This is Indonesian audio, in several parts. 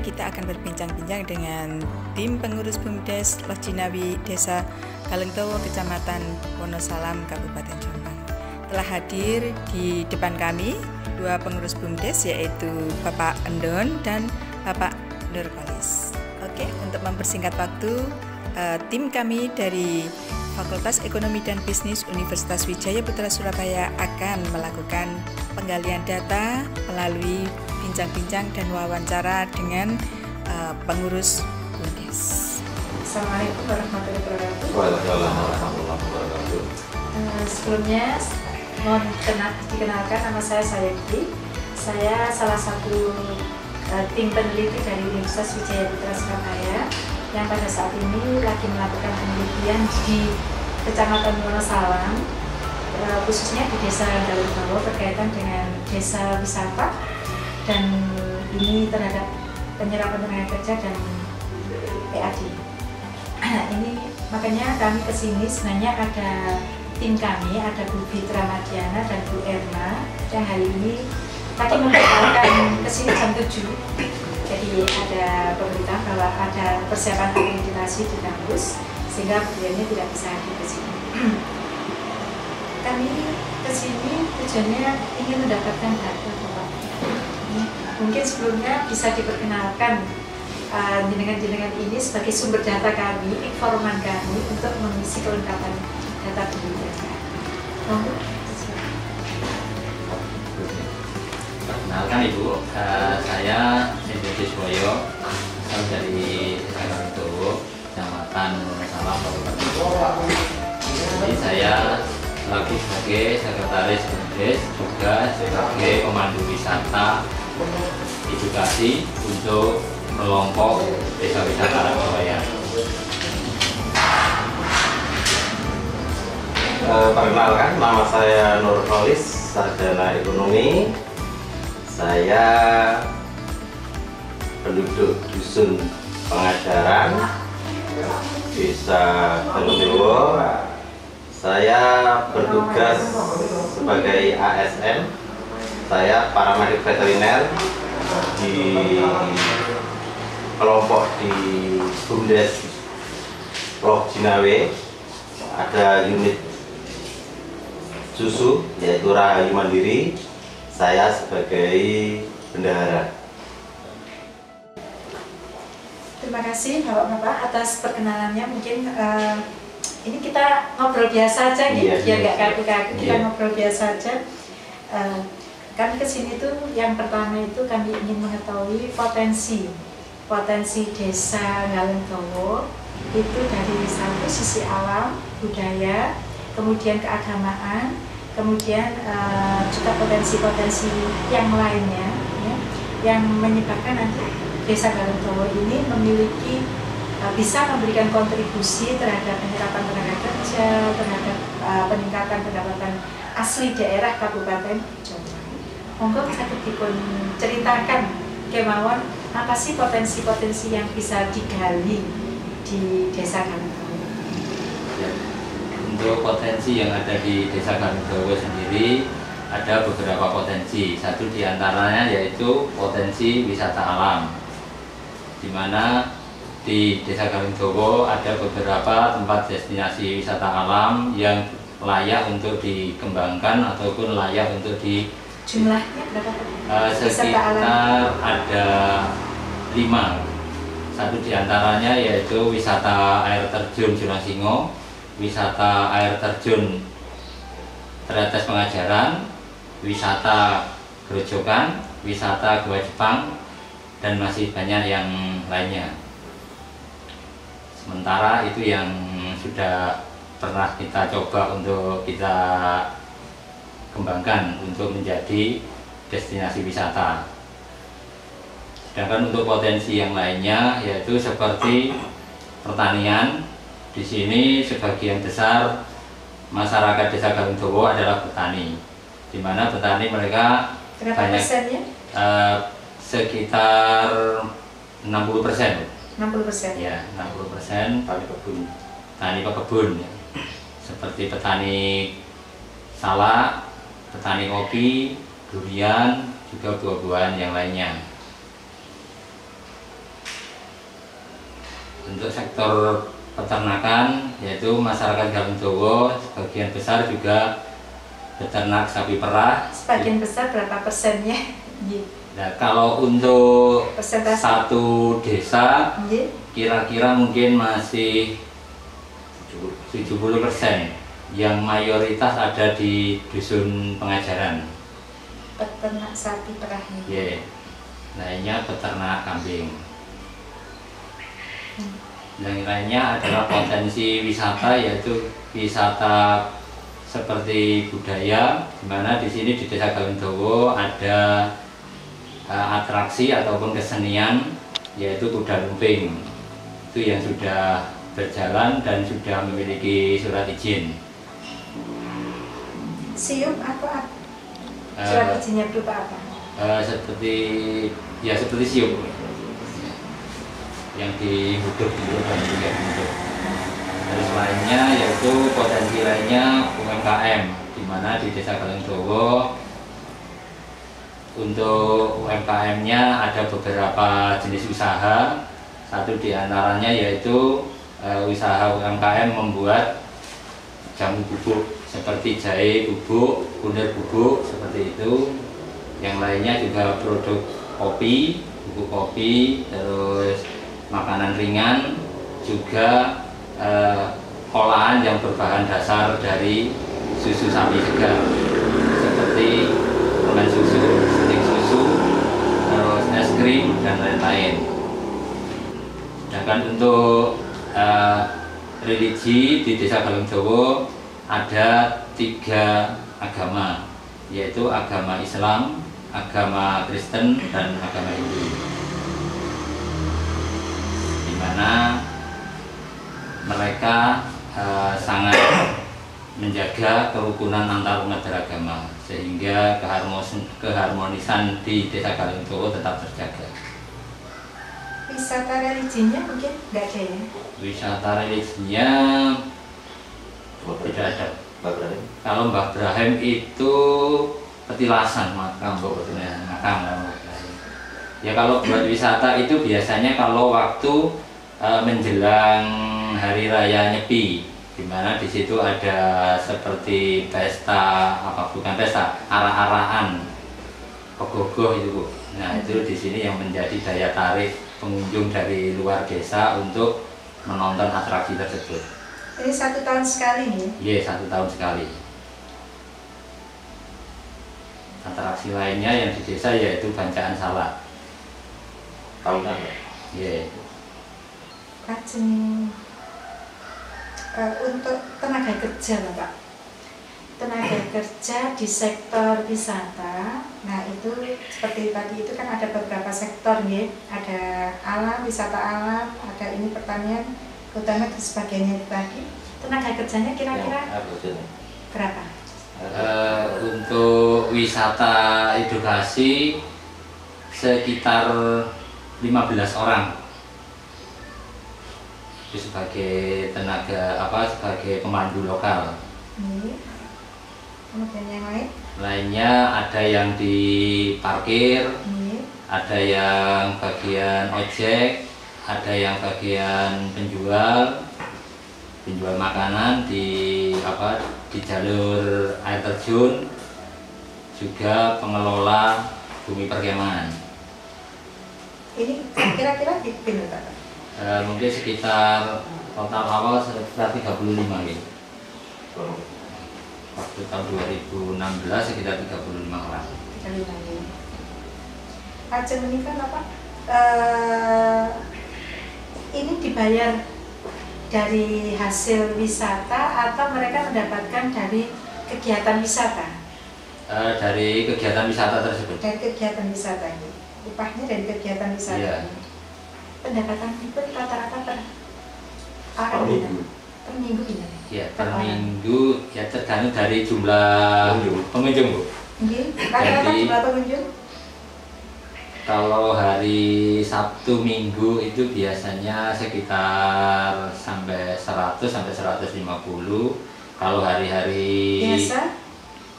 kita akan berbincang-bincang dengan tim pengurus BUMDes Lojinawi Desa Galengtowo, Kecamatan Wonosalam, Kabupaten Jombang. Telah hadir di depan kami dua pengurus BUMDes, yaitu Bapak Endon dan Bapak Nurkolis. Oke, untuk mempersingkat waktu, tim kami dari Fakultas Ekonomi dan Bisnis Universitas Wijaya Putra Surabaya akan melakukan penggalian data melalui bincang-bincang dan wawancara dengan pengurus BUMDes. Assalamualaikum warahmatullahi wabarakatuh. Waalaikumsalam warahmatullahi wabarakatuh. Sebelumnya mohon dikenalkan, nama saya Sayakti. Saya salah satu tim peneliti dari Universitas Wijaya Putra Surabaya yang pada saat ini lagi melakukan penelitian di Kecamatan Wonosalam, khususnya di Desa Galengtowo berkaitan dengan desa wisata dan ini terhadap penyerapan tenaga kerja dan PAD. Ini makanya kami kesini, sebenarnya ada tim kami, ada Bu Fitra Madiana dan Bu Erna yang hari ini tadi memberitahukan kesini jam 7. Jadi ada pemberitahuan bahwa ada persiapan akreditasi di kampus sehingga beliaunya tidak bisa hadir ke sini. Kami kesini tujuannya ingin mendapatkan data, Bapak. Mungkin sebelumnya bisa diperkenalkan jenengan-jenengan ini sebagai sumber data kami, informan kami untuk mengisi kelengkapan data pendidikan. Perkenalkan Ibu, saya Hendro Siswoyo, asal dari Desa Galengtowo, Kecamatan Wonosalam, Kabupaten Jombang. Jadi saya lagi sebagai sekretaris BUMDes, juga sebagai pemandu wisata edukasi untuk kelompok desa wisata Surabaya. Perkenalkan, nama saya Nurkolis, sarjana ekonomi. Saya penduduk dusun Pengajaran, Desa Galengtowo. Saya bertugas sebagai ASN. Saya paramedik veteriner di kelompok di BUMDes Lojinawi. Ada unit susu yaitu Rahayu Mandiri. Saya sebagai bendahara. Terima kasih Bapak-Bapak atas perkenalannya. Mungkin ini kita ngobrol biasa aja gitu, biar nggak kaku-kaku, kita ngobrol biasa aja. Kami kesini tuh yang pertama itu kami ingin mengetahui potensi desa Galengtowo itu dari satu sisi alam, budaya, kemudian keagamaan, kemudian juga potensi-potensi yang lainnya ya, yang menyebabkan nanti Desa Galengtowo ini memiliki bisa memberikan kontribusi terhadap penyerapan tenaga kerja, terhadap peningkatan pendapatan asli daerah Kabupaten Jombang. Monggo bisa dipun ceritakan kemauan apa sih potensi-potensi yang bisa digali di Desa Galengtowo? Untuk potensi yang ada di Desa Galengtowo sendiri ada beberapa potensi. Satu diantaranya yaitu potensi wisata alam, di mana di Desa Galengtowo ada beberapa tempat destinasi wisata alam yang layak untuk dikembangkan ataupun layak untuk di jumlahnya berapa? Sekitar ada 5. Satu diantaranya yaitu wisata air terjun Jurang Singo, wisata air terjun Tretes Pengajaran, wisata Grojogan, wisata Gua Jepang, dan masih banyak yang lainnya. Sementara itu yang sudah pernah kita coba untuk kita kembangkan untuk menjadi destinasi wisata. Sedangkan untuk potensi yang lainnya yaitu seperti pertanian. Di sini sebagian besar masyarakat Desa Galengtowo adalah petani, di mana petani mereka berapa banyak persennya? Sekitar 60%. 60%. Ya, 60% petani pekebun ya. Seperti petani salak, petani kopi, durian, juga buah-buahan yang lainnya. untuk sektor peternakan, yaitu masyarakat Galung Jowo sebagian besar juga beternak sapi perah. Sebagian besar berapa persennya? Nah, kalau untuk Persentase? satu desa Nggih. kira-kira mungkin masih 70%, yang mayoritas ada di dusun pengajaran. Peternak sapi perah ini. Lainnya peternak kambing. Yang lainnya adalah potensi wisata, yaitu wisata seperti budaya, di mana di sini di Desa Galung Jowo ada atraksi ataupun kesenian, yaitu kuda lumping. Itu yang sudah berjalan dan sudah memiliki surat izin. Siup apa? Surat izinnya berupa apa? Seperti siup yang dihidup gitu kan, juga hidup. Terus lainnya yaitu potensi lainnya UMKM, di mana di Desa Galung Jowo untuk UMKM-nya ada beberapa jenis usaha. Satu di antaranya yaitu usaha UMKM membuat jamu bubuk seperti jahe bubuk, kunir bubuk seperti itu. Yang lainnya juga produk kopi, bubuk kopi, terus makanan ringan, juga olahan yang berbahan dasar dari susu sapi segar seperti permen susu, stik susu, terus es krim dan lain-lain. Sedangkan untuk religi di Desa Galung Jowo ada 3 agama, yaitu agama Islam, agama Kristen, dan agama Hindu, di mana mereka sangat menjaga kerukunan antar umat beragama, sehingga keharmonisan di Desa Galung Jowo tetap terjaga. Wisata religinya mungkin nggak ada ya? Wisata religinya tidak ada. Kalau Mbah Brahim itu petilasan makam, makam. Ya kalau buat wisata itu biasanya kalau waktu menjelang hari raya Nyepi, di mana di situ ada seperti pesta, bukan pesta, arah-arahan, pegogoh itu Bu. Nah itu di sini yang menjadi daya tarik pengunjung dari luar desa untuk menonton atraksi tersebut. Ini 1 tahun sekali nih? Iya, 1 tahun sekali. Atraksi lainnya yang di desa yaitu bancaan salak. Tahunan. Iya. Lajeng untuk tenaga kerja Bapak, tenaga kerja di sektor wisata. Nah itu seperti tadi itu kan ada beberapa sektor ya, ada alam, wisata alam, ada ini pertanian, kehutanan dan sebagainya tadi. Tenaga kerjanya kira-kira berapa? Untuk wisata edukasi sekitar 15 orang. Itu sebagai tenaga sebagai pemandu lokal. Kemudian yang lain? Lainnya ada yang di parkir, ada yang bagian ojek, ada yang bagian penjual makanan di jalur air terjun, juga pengelola bumi perkemahan. Ini kira-kira di berapa? Mungkin sekitar total awal sekitar 35 gitu. Waktu tahun 2016 sekitar 35 orang. 35 ya. Ajeng menikah apa? Ini dibayar dari hasil wisata atau mereka mendapatkan dari kegiatan wisata? Dari kegiatan wisata tersebut. Dari kegiatan wisata ini, upahnya dari kegiatan wisata. Iya. Pendapatan itu rata-rata per minggu. Per minggu ini? Ya, per minggu ya tergantung dari jumlah pengunjung Bu. Rata-rata jumlah pengunjung? Kalau hari Sabtu Minggu itu biasanya sekitar sampai 100 sampai 150. Kalau hari-hari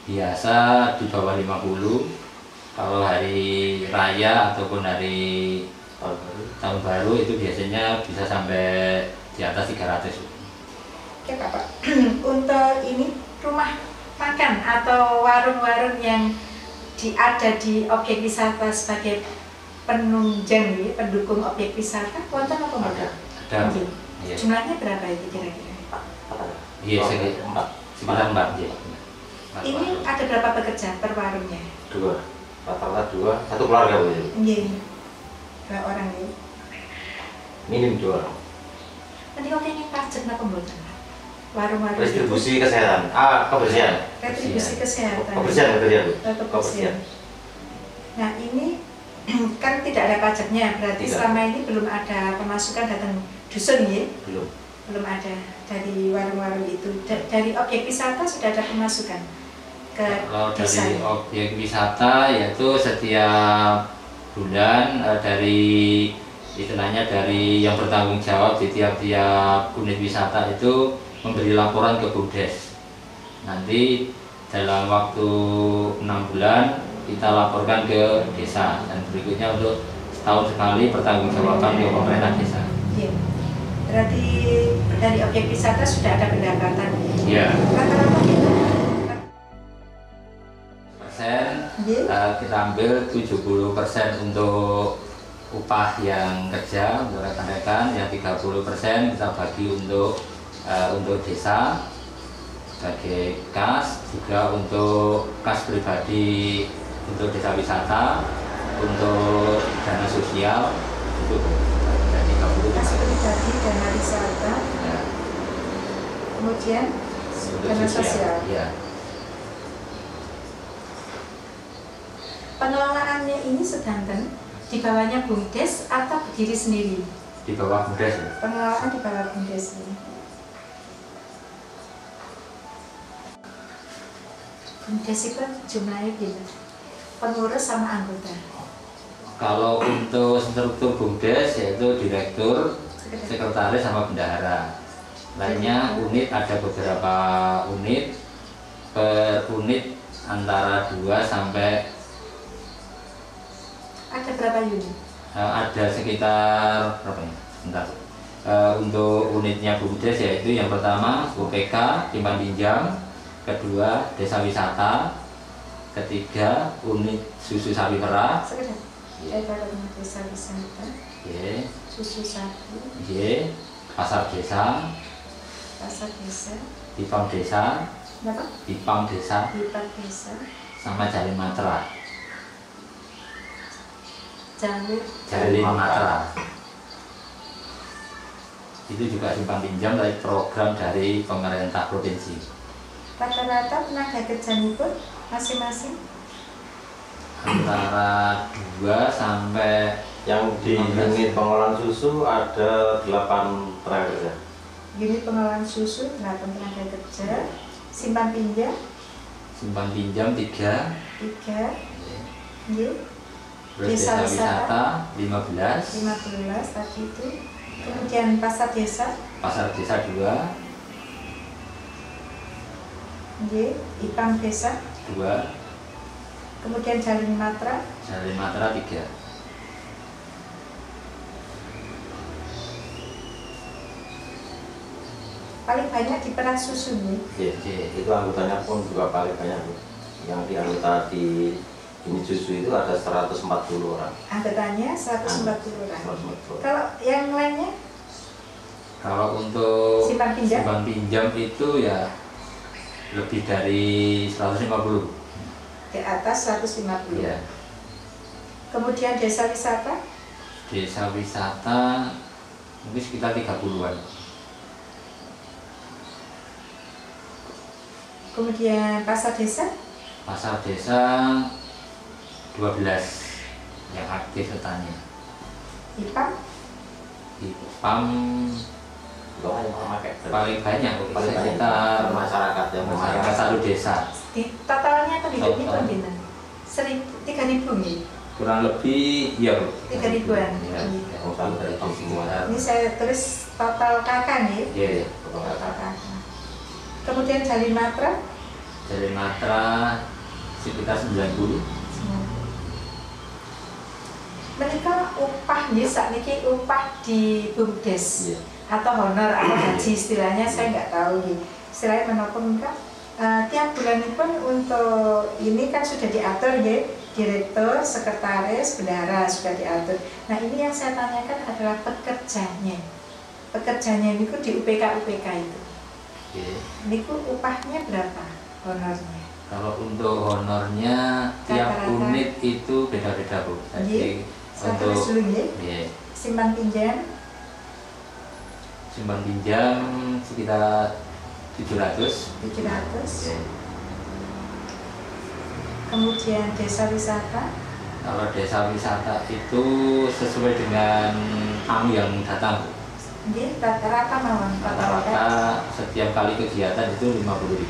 biasa di bawah 50. Kalau hari raya ataupun hari Tahun baru itu biasanya bisa sampai di atas 300. Oke Bapak, untuk ini rumah makan atau warung-warung yang ada di objek wisata sebagai penunjang ya, pendukung objek wisata, wonten apa enggak? Ada. Iya. Jumlahnya berapa itu kira-kira? Iya, sekitar 4 ya. Ini ada berapa pekerja per warungnya? 2, rata-rata 2, satu keluarga Bu. Iya, 2 orang ya. Minim 2 orang. Nanti kok ini pajak napa mboten? Warung-warung Retribusi kesehatan, kebersihan. Retribusi kesehatan. Kebersihan Bu. Kebersihan. Nah ini kan tidak ada pajaknya, berarti tidak. Selama ini belum ada pemasukan datang dusun ya? Belum ada dari warung-warung itu. Dari objek wisata sudah ada pemasukan ke kalau desa. dari objek wisata yaitu setiap bulan dari istilahnya dari yang bertanggung jawab di tiap-tiap unit wisata itu memberi laporan ke BUMDes. Nanti dalam waktu 6 bulan kita laporkan ke desa, dan berikutnya untuk setahun sekali pertanggungjawaban ke pemerintah desa. Iya. Berarti dari objek wisata sudah ada pendapatan. Iya. Rata-rata kita kita ambil 70% untuk upah yang kerja untuk rekan-rekan, yang 30% kita bagi untuk desa sebagai kas, juga untuk kas pribadi untuk desa wisata, untuk dana sosial itu dari 30%. kas pribadi dana wisata, Ya. kemudian Untuk dana sosial. Ya. Pengelolaannya ini sedanten di bawahnya BUMDes atau berdiri sendiri? Di bawah BUMDes. Ya. Pengelolaan di bawah BUMDes ini. BUMDes itu jumlahnya gimana? Pengurus sama anggota. Kalau untuk struktur BUMDes yaitu direktur, sekretaris sama bendahara. Lainnya unit ada beberapa unit, per unit antara 2 sampai Ada berapa unit? ada sekitar berapa ya? Bentar. Untuk unitnya BUMDes yaitu yang pertama UPK simpan pinjam, kedua desa wisata, ketiga unit susu sapi perah, Sekedar. Desa wisata, susu sapi, pasar desa, pasar desa, Dipam desa, berapa? Dipam desa, Dipat desa, sama Jalin Matra. Jalin Matra. Itu juga simpan pinjam dari program dari pemerintah provinsi. Rata-rata tenaga kerjanya masing-masing Antara 2 sampai Yang di 15. unit pengolahan susu ada 8 tenaga kerja. unit pengolahan susu 8 tenaga kerja, simpan pinjam simpan pinjam 3, 3, terus desa wisata 15, 15 tadi itu, kemudian pasar desa, pasar desa 2, Ipang desa, 2, kemudian Jalin Matra, Jalin Matra 3. paling banyak di peras susu nih. Itu anggotanya pun juga paling banyak Bu. Yang di anggota di unit susu itu ada 140 orang. Anggotanya 140 orang. 140. Kalau yang lainnya Kalau untuk simpan pinjam itu ya lebih dari 150. di atas 150. Ya. Kemudian desa wisata, Desa wisata mungkin sekitar 30-an. kemudian pasar desa, Pasar desa 12 yang aktif petani. Ipang, Ipam Paling paling banyak sekitar masyarakat yang masyarakat satu desa. di totalnya penduduknya Total. pembina 3.000 nih. Kurang lebih ya Bu. 3.000-an. Ya, Iya. sekitar. Ini saya tulis total kakak nih. Iya. Total kakak. Kemudian Jalin Matra, Dari Matra sekitar 90. Menika upah nggih sakniki upah di BUMDes atau honor atau gaji istilahnya saya nggak tahu nggih. Istilahnya menapa menika tiap bulan pun untuk ini kan sudah diatur nggih, direktur, sekretaris, bendahara sudah diatur. Nah, ini yang saya tanyakan adalah pekerjanya. Pekerjanya itu di UPK itu. Niku upahnya berapa honornya? Kalau untuk honornya tiap unit itu beda-beda Bu. Jadi untuk simpan pinjam sekitar 700. Kemudian desa wisata. Kalau desa wisata itu sesuai dengan tamu yang datang. Rata-rata mawon. Rata-rata setiap kali kegiatan itu 50.000.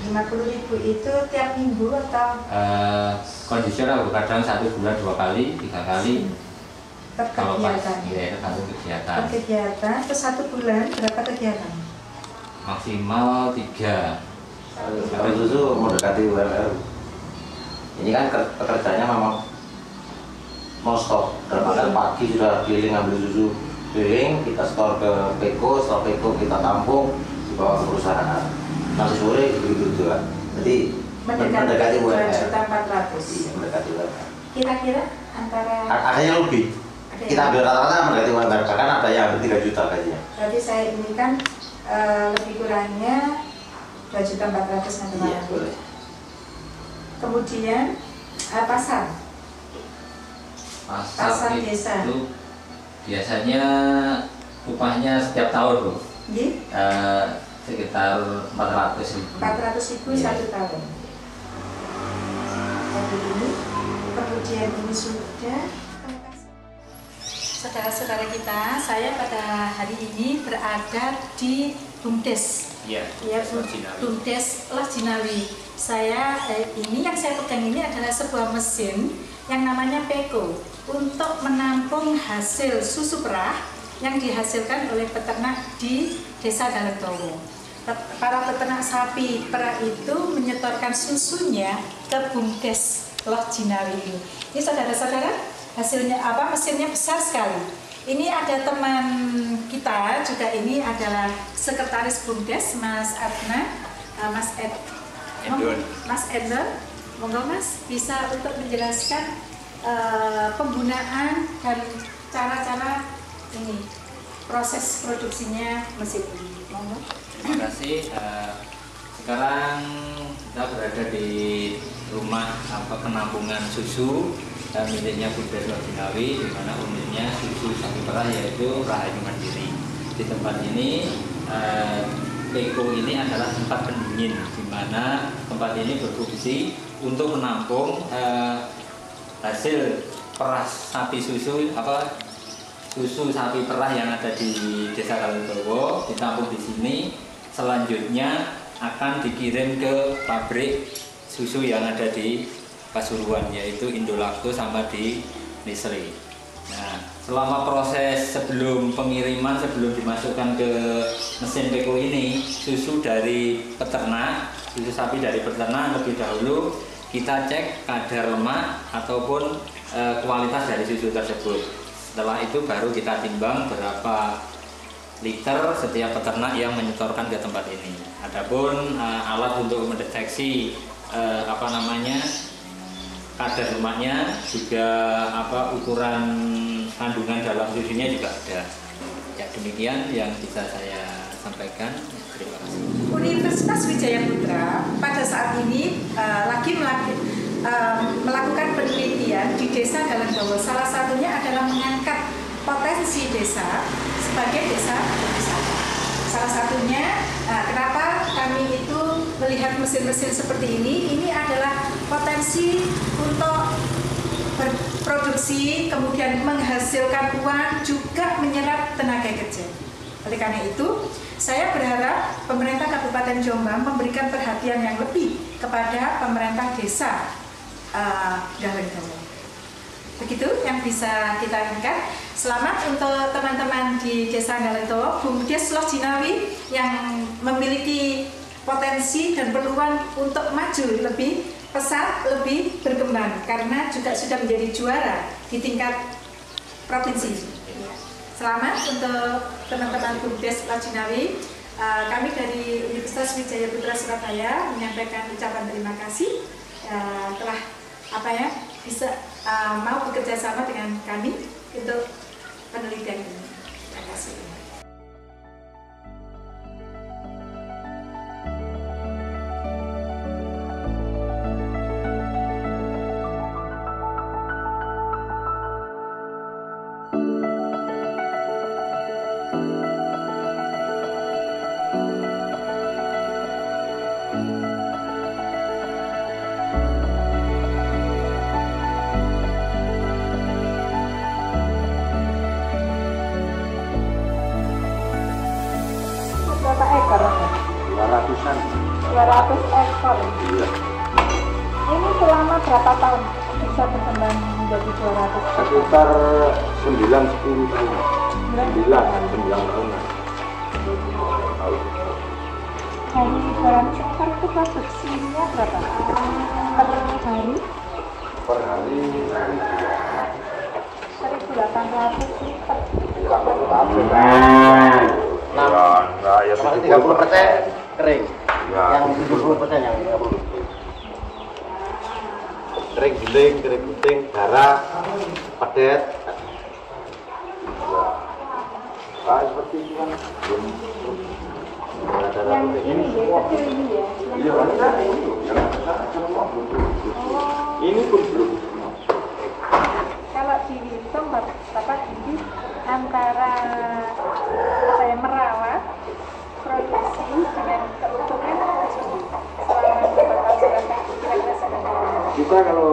50.000 itu tiap minggu atau? Kondisional, kadang 1 bulan 2 kali, 3 kali. Per kegiatan. Iya, tergantung kegiatan. Per kegiatan, terus 1 bulan berapa kegiatan? Maksimal 3. Kalau susu mendekati UMR. Ini kan pekerjaannya memang mau stop. Dalam pagi sudah keliling ambil susu, keliling kita store ke Peko, setelah Peko kita tampung dibawa ke perusahaan. Nanti sore begitu juga. Jadi mendekati UMR. 2.400.000. Iya, mendekati UMR. Kira-kira antara ada yang lebih. Kita ambil rata-rata mendekati UMR, bahkan ada yang hampir 3 juta gajinya. Berarti saya ini kan lebih kurangnya 2.400.000 nanti Iya, boleh. Kemudian pasar desa itu biasanya upahnya setiap tahun Bu. Sekitar 400.000. 400.000 1 tahun. Kemudian ini sudah. Saudara-saudara kita, saya pada hari ini berada di BUMDes. Iya. BUMDes Lajinawi. Saya ini yang saya pegang ini adalah sebuah mesin yang namanya Peko untuk menampung hasil susu perah yang dihasilkan oleh peternak di Desa Galengtowo. Para peternak sapi perah itu menyetorkan susunya ke BUMDes Lajinawi ini. Ini saudara-saudara, hasilnya apa? Mesinnya besar sekali. Ini ada teman kita juga, ini adalah sekretaris BUMDes Mas Adna, Mas Edon. Monggo Mas bisa untuk menjelaskan penggunaan dan cara-cara ini proses produksinya mesin ini. Monggo. Terima kasih. Sekarang kita berada di rumah penampungan susu miliknya BUMDes Lajinawi, di mana unitnya susu sapi perah yaitu Rahayu Mandiri. Di tempat ini Peko ini adalah tempat pendingin, di mana tempat ini berfungsi untuk menampung hasil perah sapi susu susu sapi perah yang ada di Desa Galengtowo, ditampung di sini. Selanjutnya akan dikirim ke pabrik susu yang ada di Pasuruan, yaitu Indolacto sama di Nestle. Nah, selama proses sebelum pengiriman, sebelum dimasukkan ke mesin Peko ini, susu dari peternak, susu sapi dari peternak lebih dahulu kita cek kadar lemak ataupun kualitas dari susu tersebut. Setelah itu baru kita timbang berapa liter setiap peternak yang menyetorkan ke tempat ini. Adapun alat untuk mendeteksi kadar lemaknya, juga ukuran kandungan dalam susunya juga ada. Ya, demikian yang bisa saya sampaikan. Terima kasih. Universitas Wijaya Putra pada saat ini lagi melakukan penelitian di Desa Galengtowo. Salah satunya adalah mengangkat potensi desa sebagai desa wisata. Salah satunya, kenapa kami itu melihat mesin-mesin seperti ini adalah potensi untuk berproduksi, kemudian menghasilkan uang, juga menyerap tenaga kerja. Oleh karena itu, saya berharap pemerintah Kabupaten Jombang memberikan perhatian yang lebih kepada pemerintah desa Galengtowo. Begitu yang bisa kita ingat. Selamat untuk teman-teman di Desa Galengtowo, BUMDes Lajinawi yang memiliki potensi dan peluang untuk maju lebih pesat, lebih berkembang, karena juga sudah menjadi juara di tingkat provinsi. Selamat untuk teman-teman BUMDes Lajinawi. Kami dari Universitas Wijaya Putra Surabaya menyampaikan ucapan terima kasih telah bisa mau bekerja sama dengan kami untuk penelitian ini. Terima kasih. Berapa ekor? 200-an. 200 ekor. Iya. Ini selama berapa tahun bisa berkembang menjadi 200? Sekitar 9-10 tahun. 9 tahun. Dari 200 ekor itu produksinya berapa? Per hari? Per hari 1.800 liter. Ya 30% kering. Ya. Yang 70% yang 30%. Kering giling, kering puting, darah, pedet. Nah, seperti itu kan. Yang ini ya, kecil ini ya. Iya, ini pun belum. Kalau dihitung Bapak ini antara merawat, produksi dengan keuntungan selama beberapa tahun kira-kira seberapa? Kita kalau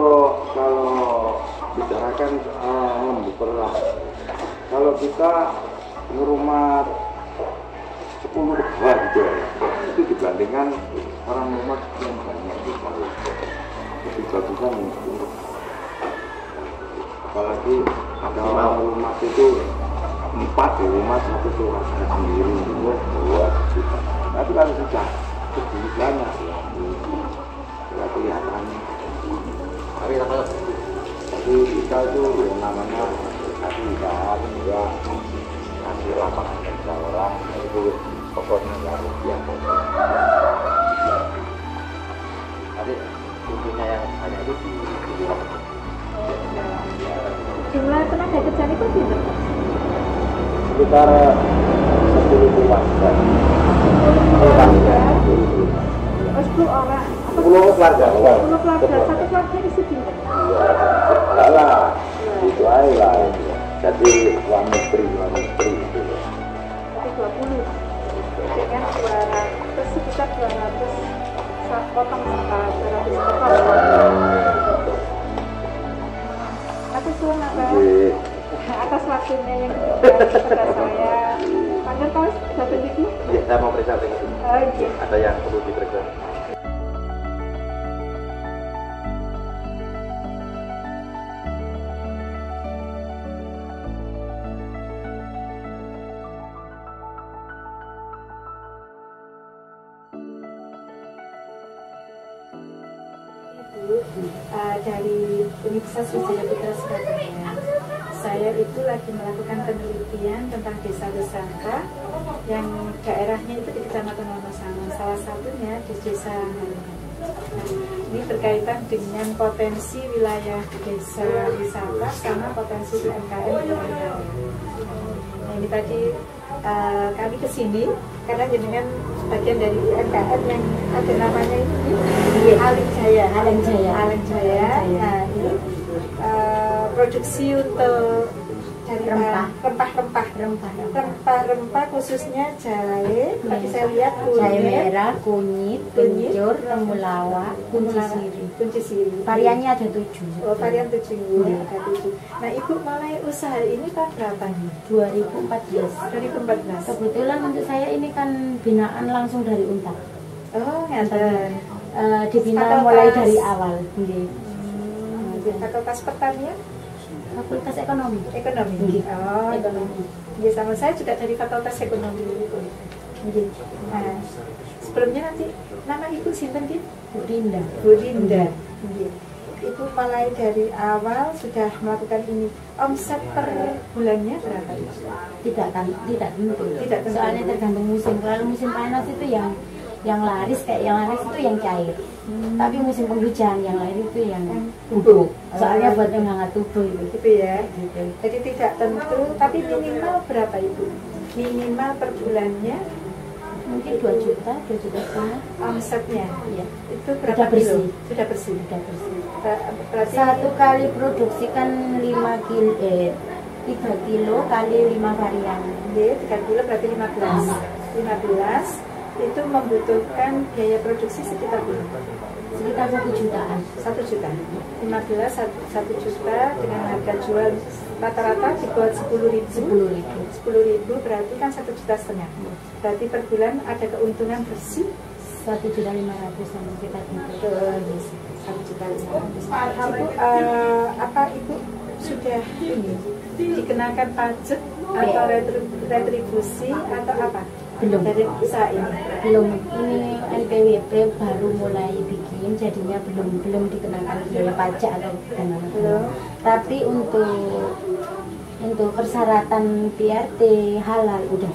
bicarakan perlah, kalau kita ngerumat 10 hektar gitu ya, itu dibandingkan orang rumah yang banyak lebih bagusan untuk, apalagi ada orang rumah itu 4 di rumah, 1 keluarga sendiri itu 2 juta. Tapi kalau sudah lebih banyak ya, tidak kelihatan. Tapi kita itu yang namanya kasih usaha juga kasih lapangan kerja orang itu pokoknya nggak rupiah. Tapi intinya yang banyak itu di Jumlah tenaga kerja itu tidak? Sekitar 10 keluarga. 10 orang. 10 keluarga. 10 keluarga, satu keluarga isi pinter. Enggak lah, itu aja lah. Jadi suami istri gitu. Tapi 20. Jadi kan 200, sekitar 200 potong setara 200 potong. Aku suruh atas waktunya yang kepada saya. Panggil kau sudah begitu? Ya, saya mau periksa dengan ini. Oh iya. Ada yang perlu diperiksa. Dari Universitas Wijaya Putra Surabaya. Saya itu lagi melakukan penelitian tentang desa wisata yang daerahnya itu di Kecamatan Wonosalam. Salah satunya di Desa Halengan. Ini berkaitan dengan potensi wilayah desa wisata sama potensi UMKM di wilayah. Nah, ini tadi kami kesini karena jenengan bagian dari UMKM yang ada namanya ini Aleng Jaya. Nah, ini produksi untuk dari rempah khususnya jahe. Tadi saya lihat jahe merah, kunyit, kencur, temulawak, kunci siri. Variannya ada 7. Oh, varian 7. Ada 7. Nah, Ibu mulai usaha ini tahun berapa nih? 2014. Kebetulan untuk saya ini kan binaan langsung dari UNTAD. Oh, ngeten. Dibina mulai dari awal. Fakultas Pertanian? Fakultas Ekonomi. Oh, ekonomi. Ya, sama saya juga dari Fakultas Ekonomi. Nah, sebelumnya nanti nama Ibu sinten, Bu? Bu Rinda. Bu Rinda. Ibu mulai dari awal sudah melakukan ini. Omset per bulannya berapa? Tidak tentu. Tidak tentu. Soalnya tergantung musim. Kalau musim panas itu yang laris itu yang cair. Tapi musim penghujan yang lain itu yang bubuk. Soalnya buat menghangat tubuh itu. Gitu ya. Gitu. Jadi tidak tentu, tapi minimal berapa Ibu? Minimal per bulannya mungkin 2 juta setengah omsetnya. Iya. Itu berapa kilo? Sudah bersih. Berarti 1 kali produksi kan 3 kilo kali 5 varian. 3 kilo berarti 15 itu membutuhkan biaya produksi sekitar berapa? Sekitar 1 jutaan. 1 juta. 15 1 juta dengan harga jual rata-rata dibuat 10.000 berarti kan 1,5 juta. Berarti per bulan ada keuntungan bersih 1.500.000 sampai kita gitu. 1.500.000. Apa Ibu sudah ini dikenakan pajak atau retribusi atau apa? Belum. Dari usaha ini? Belum. Ini NPWP baru mulai bikin, jadinya belum dikenakan biaya pajak atau belum. Tapi untuk persyaratan PRT halal udah.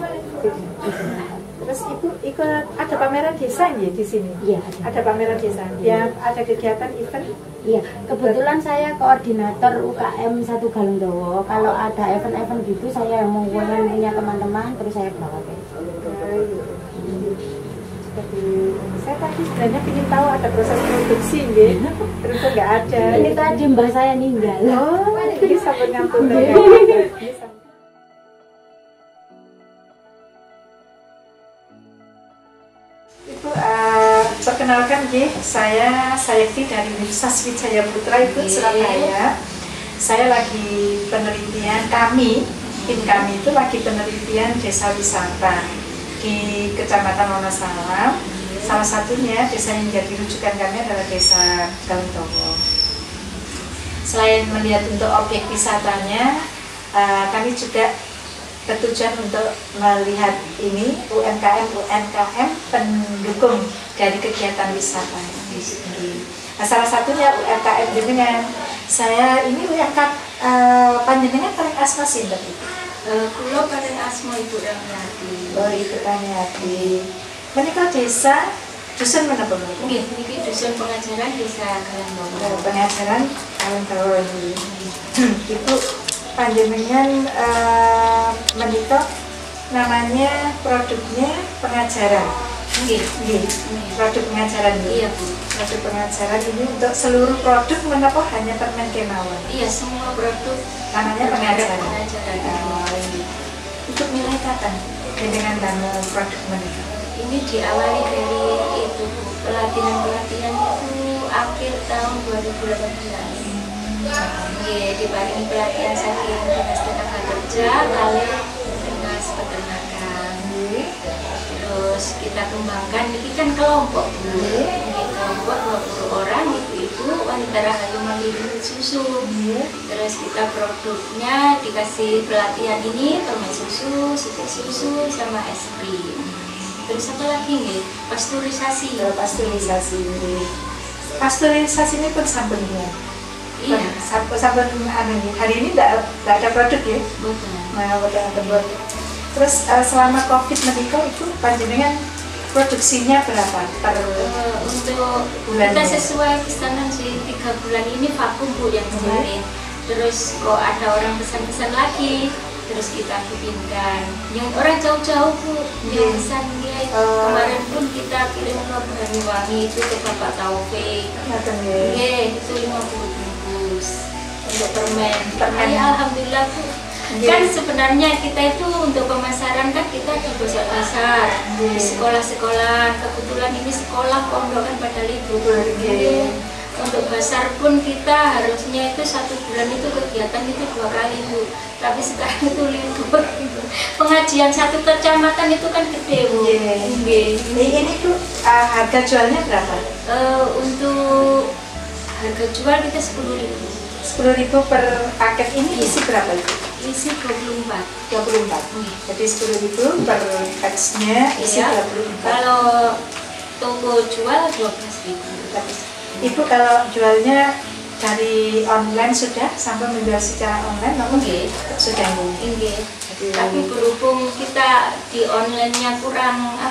Terus Ibu ikut ada pameran desa ya di sini? Iya, ada pameran desa. Yang ada kegiatan event? Iya, kebetulan saya koordinator UKM 1 Galungdowo. Kalau ada event-event gitu saya yang mengumpulkan punya teman-teman terus saya bawa ke. Saya tadi sebenarnya ingin tahu ada proses produksi gitu. Terus nggak ada. Ini tadi mbah saya meninggal. Oh, jadi sampai ngampung. Ibu, perkenalkan saya Sayekti dari Universitas Wijaya Putra Ibu, Surabaya. Saya lagi penelitian tim kami itu lagi penelitian desa wisata di Kecamatan Wonosalam. Salah satunya desa yang menjadi rujukan kami adalah Desa Galungdowo. Selain melihat untuk objek wisatanya, kami juga bertujuan untuk melihat ini UMKM pendukung dari kegiatan wisata di sini. Nah, salah satunya UMKM jenengan. Saya ini UMKM panjenengan paling asma sih Mbak Ibu. Kulo paling asma Ibu Ramiati. Oh, Ibu Ramiati. Menika desa dusun menapa Bu? Nggih, niki dusun pengajaran Desa Galungdowo. Pengajaran Galungdowo ini. Ibu panjenengan menika namanya produknya pengajaran. Nggih, Produk pengajaran Bu. Iya, Bu. Produk pengajaran ini untuk seluruh produk menapa hanya permen kemawon? Iya, semua produk namanya pengajaran. Untuk nilai kapan dengan nama produk menika? Ini diawali dari itu pelatihan itu akhir tahun 2018. Diparingi pelatihan saking Dinas Tenaga Kerja kali Dinas Peternakan. Terus kita kembangkan ini kan kelompok. Kelompok 20 orang ibu-ibu wanita rahayu mandiri susu. Terus kita produknya dikasih pelatihan ini permen susu, sitik susu, sama es krim. Terus apa lagi nih? Pasteurisasi. Pasteurisasi ini pun sampelnya. Iya. Sampel hari ini tidak ada produk ya. Betul. Nah, betul ada produk. Terus selama COVID menikah itu panjenengan produksinya berapa per untuk bulan? Kita sesuai pesanan sih 3 bulan ini vakum Bu yang kemarin. Terus kok ada orang pesan-pesan lagi, terus kita bikinkan. Yang orang jauh-jauh Bu, yang pesan dia. Kemarin pun kita kirim ke Banyuwangi itu ke Bapak Taufik. Itu 50 bungkus untuk permen. Ya, alhamdulillah Bu. Kan sebenarnya kita itu untuk pemasaran kan kita di pasar, di sekolah-sekolah. Kebetulan ini sekolah pondok kan pada libur. Untuk pasar pun kita harusnya itu 1 bulan itu kegiatan itu 2 kali Bu. Tapi sekarang itu libur. Pengajian 1 kecamatan itu kan gede Bu. Ini tuh harga jualnya berapa? Untuk harga jual kita 10.000. 10.000 per paket ini isi berapa itu? Isi 24. Jadi 10.000 per packnya isi 24. Kalau toko jual 12.000. Ibu kalau jualnya dari online sudah sampai menjual secara online, namun sudah Enggak. Tapi berhubung kita di online-nya kurang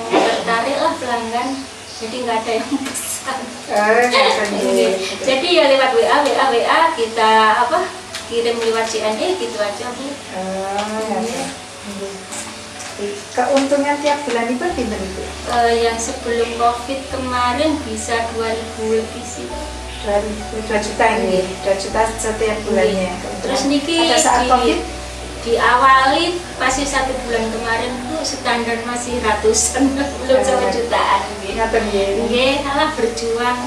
tertarik lah pelanggan, jadi nggak ada yang pesan. Jadi ya lewat WA kita kirim lewat CNE gitu aja Bu. Keuntungan tiap bulan itu pinter itu? Yang sebelum COVID kemarin bisa 2.000 lebih sih. 2 juta ini, 2 juta setiap bulannya. Terus niki pada saat COVID diawali masih 1 bulan kemarin tuh standar masih ratusan, belum sampai jutaan. Nggih, alah berjuang.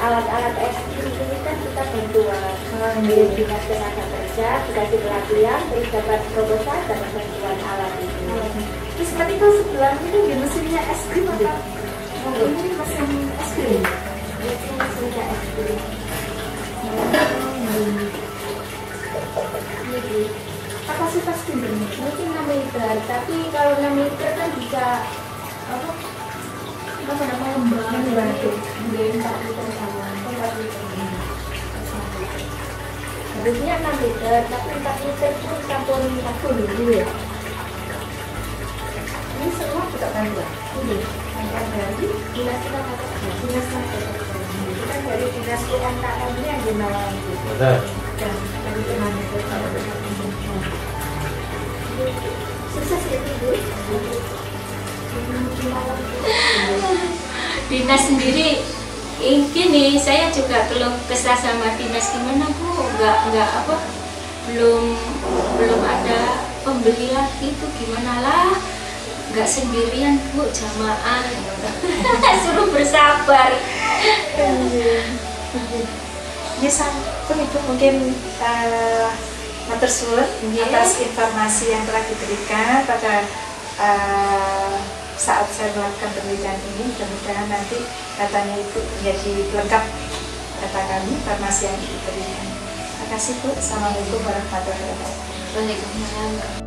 Alat-alat ekstrim ini kan kita bantuan dari dinas tenaga kerja, dikasih pelatihan, terus dapat proposal dan bantuan alat itu. Terus ketika sebelah itu di mesinnya es krim atau ini mesin es krim? Mesinnya es krim. Kapasitas timbernya Mungkin 6 liter, tapi kalau 6 liter kan bisa membantu di 4 liter sama 4 liter. Harusnya 6 liter, tapi 4 liter pun campur 40 dulu ya. ini semua juga bantuan. Ini angkat dari dinas tenaga kerja, dinas tenaga kerja. Kita dari dinas UMKM ini yang dinawangi. Betul. Dan dari tenaga kerja. Sukses ya Bu. Dinas sendiri gini, saya juga keluh kesah sama dinas, gimana Bu, nggak belum ada pembeli lagi tuh, gimana lah, nggak sendirian Bu, jamaah. Suruh bersabar. Ini sampun Ibu mungkin matur suwun atas informasi yang telah diberikan pada saat saya melakukan penelitian ini. Mudah-mudahan nanti datanya Ibu menjadi lengkap data kami, informasi yang diberikan. Terima kasih Bu. Assalamualaikum warahmatullahi wabarakatuh. Waalaikumsalam.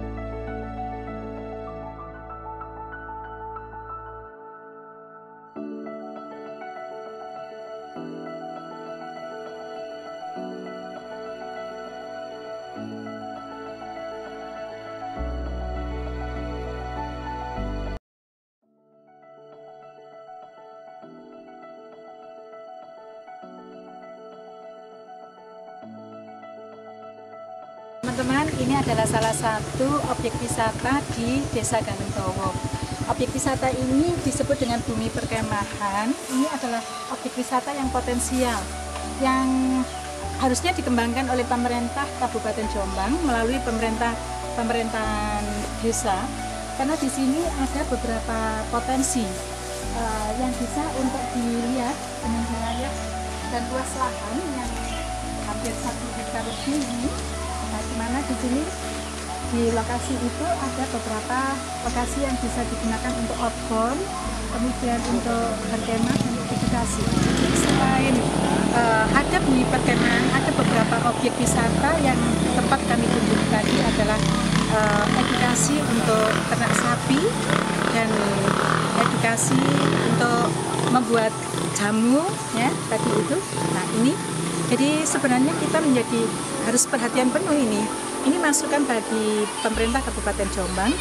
Teman-teman, ini adalah salah satu objek wisata di Desa Galengtowo. Objek wisata ini disebut dengan bumi perkemahan. Ini adalah objek wisata yang potensial, yang harusnya dikembangkan oleh pemerintah Kabupaten Jombang melalui pemerintahan desa. Karena di sini ada beberapa potensi yang bisa untuk dilihat dengan wilayah dan luas lahan yang hampir 1 hektar lebih ini. Nah, di mana di sini di lokasi itu ada beberapa lokasi yang bisa digunakan untuk outbound, kemudian untuk berkemah dan edukasi. Selain ada bumi perkemahan, ada beberapa objek wisata yang tempat kami kunjungi tadi adalah edukasi untuk ternak sapi dan edukasi untuk membuat jamu, ya tadi itu. Nah ini. Jadi sebenarnya kita harus perhatian penuh ini. Ini masukan bagi pemerintah Kabupaten Jombang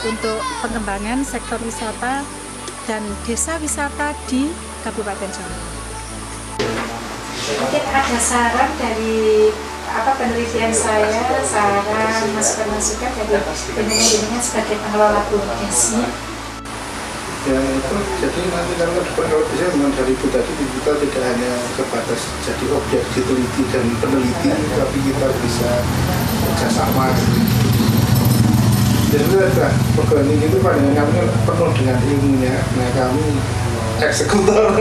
untuk pengembangan sektor wisata dan desa wisata di Kabupaten Jombang. Mungkin ada saran dari penelitian saya, saran masukan-masukan dari dengan sebagai pengelola bumdes. Ya itu, jadi nanti kalau bisa memang dari itu tadi kita tidak hanya sebatas jadi objek diteliti dan peneliti, tapi kita bisa bekerjasama. Jadi ada program ini itu pandangan kami penuh dengan ilmunya, nah kami eksekutor.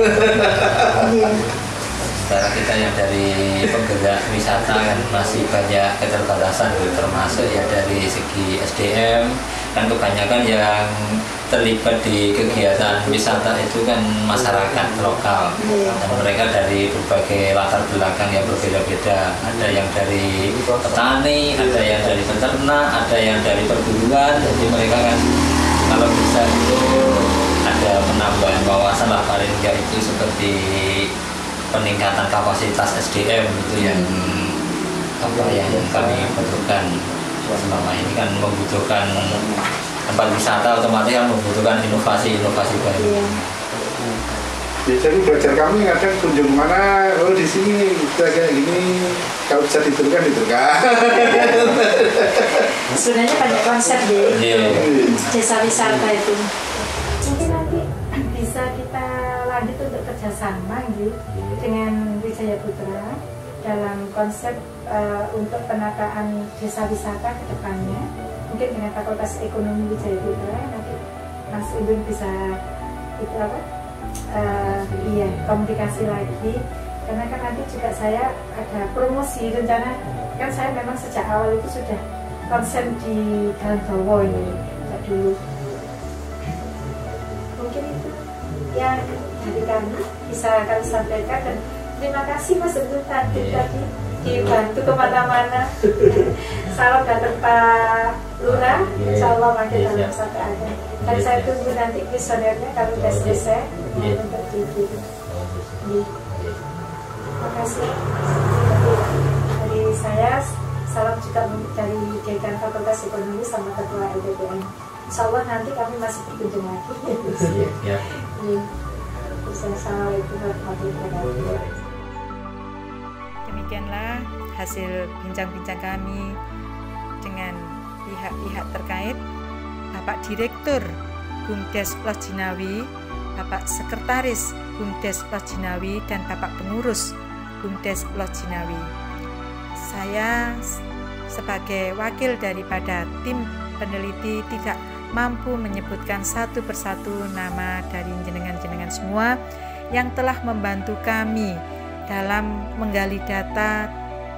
Sekarang kita yang dari penggerak wisata kan masih banyak keterbatasan, termasuk ya dari segi SDM, kan kebanyakan yang terlibat di kegiatan wisata itu kan masyarakat lokal, dan mereka dari berbagai latar belakang yang berbeda-beda. Ada yang dari petani, ada yang dari peternak, ada yang dari perguruan. Jadi mereka kan kalau bisa itu ada penambahan wawasan lah, paling enggak itu seperti peningkatan kapasitas SDM itu yang kami butuhkan. Selama ini kan membutuhkan tempat wisata, otomatis kan membutuhkan inovasi-inovasi baru. Jadi belajar kami kadang kunjung mana, oh di sini kita kayak gini, kalau bisa diteruskan. Sebenarnya banyak konsep di desa wisata itu. Mungkin nanti bisa kita lanjut untuk kerjasama gitu dengan Wijaya Putra dalam konsep untuk penataan desa wisata ke depannya. Mungkin dengan Fakultas Ekonomi Wijaya Putra nanti Mas Udun bisa itu apa? Komunikasi lagi, karena kan nanti juga saya ada promosi rencana, kan saya memang sejak awal itu sudah konsen di Galengdowo ini dulu. Mungkin itu yang dari kami bisa kami sampaikan, dan terima kasih Mas Udun tadi dibantu kemana-mana. Salam datang Pak Lurah, insya Allah makin dalam sampai akhir. Dan saya tunggu nanti visionernya kalau sudah selesai untuk dikirim. Terima kasih. Dari saya, salam juga dari Dekan Fakultas Ekonomi sama Ketua LPPN. Insya Allah nanti kami masih berkunjung lagi. Assalamualaikum warahmatullahi wabarakatuh. Demikianlah hasil bincang-bincang kami dengan pihak-pihak terkait, Bapak Direktur BUMDes Los Jinawi, Bapak Sekretaris BUMDes Los Jinawi, dan Bapak Pengurus BUMDes Los Jinawi. Saya sebagai wakil daripada tim peneliti tidak mampu menyebutkan satu persatu nama dari jenengan-jenengan semua yang telah membantu kami dalam menggali data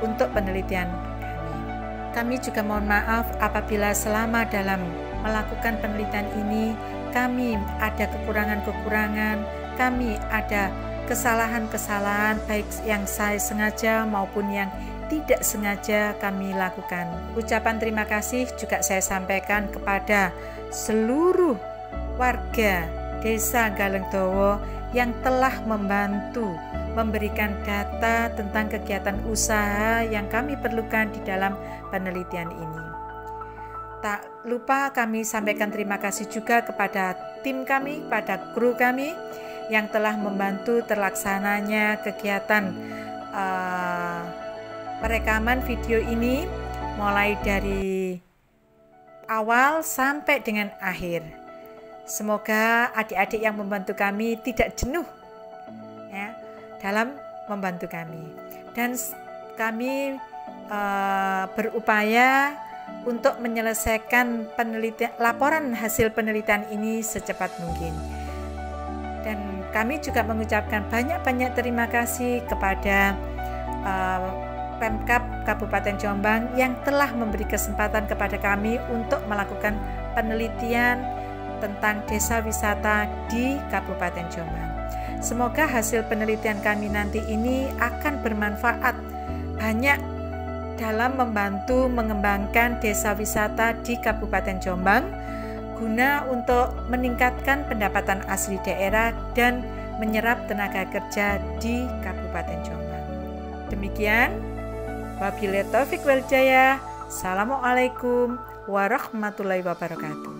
untuk penelitian kami. Kami juga mohon maaf apabila selama dalam melakukan penelitian ini kami ada kekurangan-kekurangan, kami ada kesalahan-kesalahan baik yang saya sengaja maupun yang tidak sengaja kami lakukan. Ucapan terima kasih juga saya sampaikan kepada seluruh warga Desa Galengdowo yang telah membantu memberikan data tentang kegiatan usaha yang kami perlukan di dalam penelitian ini. Tak lupa kami sampaikan terima kasih juga kepada tim kami, pada kru kami yang telah membantu terlaksananya kegiatan perekaman video ini mulai dari awal sampai dengan akhir. Semoga adik-adik yang membantu kami tidak jenuh ya, dalam membantu kami, dan kami berupaya untuk menyelesaikan laporan hasil penelitian ini secepat mungkin. Dan kami juga mengucapkan banyak-banyak terima kasih kepada Pemkab Kabupaten Jombang yang telah memberi kesempatan kepada kami untuk melakukan penelitian tentang desa wisata di Kabupaten Jombang. Semoga hasil penelitian kami nanti ini akan bermanfaat banyak dalam membantu mengembangkan desa wisata di Kabupaten Jombang guna untuk meningkatkan pendapatan asli daerah dan menyerap tenaga kerja di Kabupaten Jombang. Demikian, wabillahi taufiq wal hidayah. Assalamualaikum warahmatullahi wabarakatuh.